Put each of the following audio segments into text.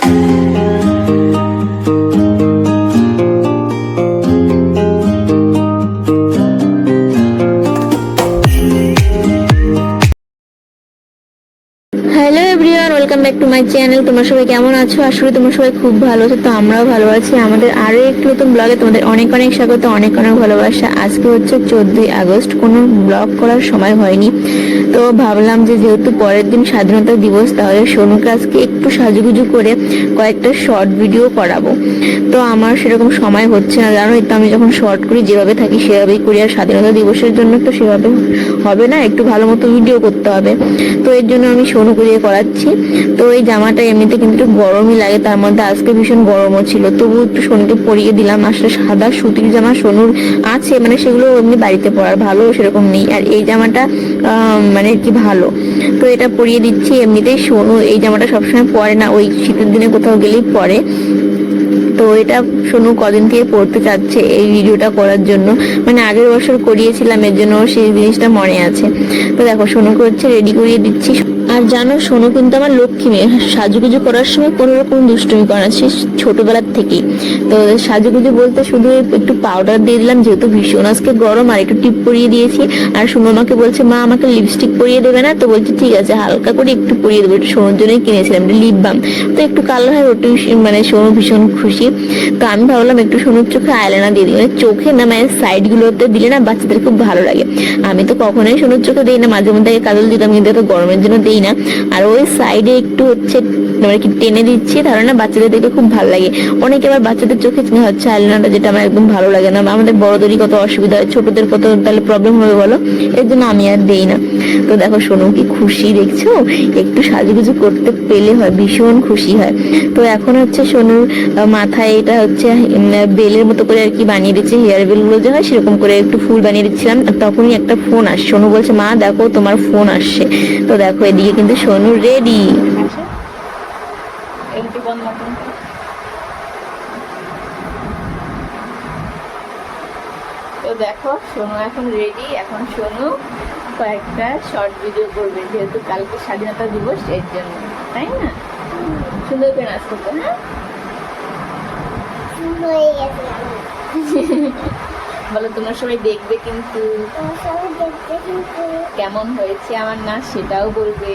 Hello everyone, welcome back to my channel. তোমরা সবাই কেমন আছো? আসলে তোমরা সবাই খুব ভালো আছো, তো আমরাও ভালো আছি। আমাদের আরো একটু নতুন ব্লগে তোমাদের অনেক অনেক স্বাগত, অনেক অনেক ভালোবাসা। আজকে হচ্ছে 14ই আগস্ট, কোনো ব্লগ করার সময় হয়নি, তো ভাবলাম যে যেহেতু পরের দিন স্বাধীনতা দিবস, তাহলে সোনুকে আজকে একটু সাজুগুজু করে কয়েকটা শর্ট ভিডিও করাবো। তো আমার সেরকম সময় হচ্ছে না, জানো তো আমি যখন শর্ট করি যেভাবে থাকি সেভাবেই করি, আর স্বাধীনতা দিবসের জন্য তো সেভাবে হবে না, একটু ভালো মতো ভিডিও করতে হবে। তো এর জন্য আমি সোনুকে দিয়ে করাচ্ছি। তো এই জামাটা এমনিতে কিন্তু একটু গরমই লাগে, তার মধ্যে আজকে ভীষণ গরমও ছিল, তবু একটু সোনুকে পরিয়ে দিলাম। আসলে সাদা সুতির জামা সোনুর আছে, মানে সেগুলো এমনি বাড়িতে পরার ভালো সেরকম নেই, আর এই জামাটা মানে কি ভালো, তো এটা পরিয়ে দিচ্ছি। এমনিতেই সোনু এই জামাটা সবসময় পরে না, ওই শীতের দিনে কোথাও গেলেই পরে। তো এটা সোনু কদিন থেকে পড়তে চাচ্ছে এই ভিডিওটা করার জন্য, মানে আগের বছর করিয়েছিলাম, এর জন্য সেই জিনিসটা মনে আছে। তো দেখো সোনুকে হচ্ছে রেডি করিয়ে দিচ্ছি। আর জানো সোনু কিন্তু আমার লক্ষ্মী মেয়ে, সাজুগুজু করার সময় কোনো রকম দুষ্টুমি করে না, সে ছোটবেলার থেকেই। তো সাজুগুজু বলতে শুধু একটু পাউডার দিয়ে দিলাম, যেহেতু ভীষণ আজকে গরম, আর একটু টিপ পরিয়ে দিয়েছি। আর সোনু আমাকে বলছে মা আমাকে লিপস্টিক পরিয়ে দেবে না, তো বলছি ঠিক আছে হালকা করে একটু পরিয়ে দেবো, একটু সোনুর জন্যই কিনেছিলাম লিপ বাম, তো একটু কালার হয় ওটু, মানে সোনু ভীষণ খুশি। তো আমি ভাবলাম একটু সোনুর চোখে আইলাইনার দিয়ে দিই, মানে চোখে না, মানে সাইড গুলোতে দিলে না বাচ্চাদের খুব ভালো লাগে। আমি তো কখনোই সোনুর চোখে দিই না, মাঝে মধ্যে কাজল দিতাম, কিন্তু এত গরমের জন্য দিই না। আর ওই সাইডে একটু হচ্ছে মানে কি টেনে দিচ্ছি, তাহলে না বাচ্চাদের দেখতে খুব ভালো লাগে। অনেকে আবার বাচ্চাদের চোখে হচ্ছে আইলাইনারটা, যেটা আমার একদম ভালো লাগে না, আমাদের বড়দেরই কত অসুবিধা হয়, ছোটদের কত তাহলে প্রবলেম হবে বলো, এর জন্য আমি আর দেই না। তো দেখো সোনু কি খুশি দেখছো, একটু সাজুগুজু করতে পেলে হয় ভীষণ খুশি হয়। তো এখন হচ্ছে সোনুর মাথায় এটা হচ্ছে বেলের মতো করে আর কি বানিয়ে দিচ্ছে, হেয়ার বেল গুলো যে হয় সেরকম করে একটু ফুল বানিয়ে দিচ্ছিলাম। আর তখনই একটা ফোন আসছে, সোনু বলছে মা দেখো তোমার ফোন আসছে। তো দেখো এদিকে কিন্তু সোনু রেডি। তো দেখো সোনু এখন রেডি, এখন সোনু কয়েকটা শর্ট ভিডিও করবে, যেহেতু কালকে স্বাধীনতা দিবস এর জন্য, তাই না? সুন্দর করে নাচ করতে, হ্যাঁ বলো তোমরা সবাই দেখবে কিন্তু, কেমন হয়েছে আমার নাচ সেটাও বলবে।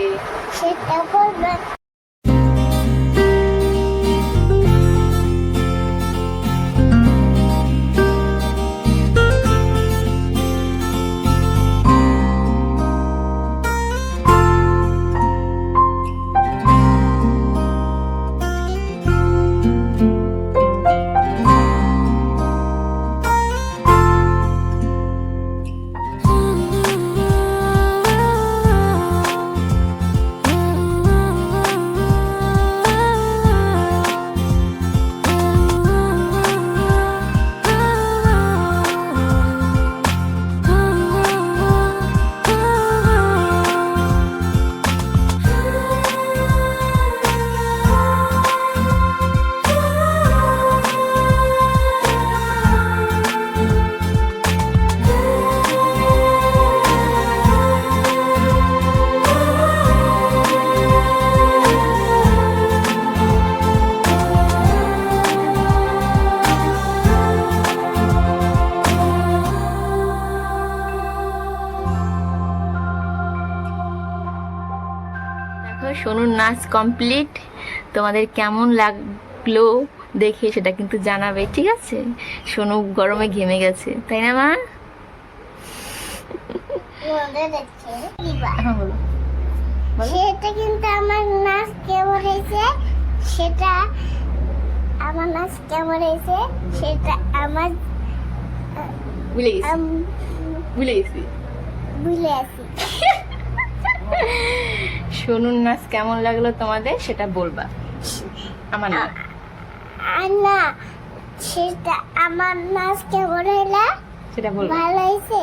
সোনুর নাচ কমপ্লিট, তোমাদের কেমন লাগলো দেখে সেটা কিন্তু জানাবে, ঠিক আছে? সোনু গরমে ঘেমে গেছে, তাই না মা? সেটা কিন্তু আমার নাচ কেমন হয়েছে, সেটা আমার নাচ কেমন হয়েছে সেটা আমার ভুলে গেছি। সোনুর নাচ কেমন লাগলো তোমাদের সেটা বলবা, আমার না না, সেটা আমার নাচ কেমন হইলো সেটা বলবা। ভালো হয়েছে।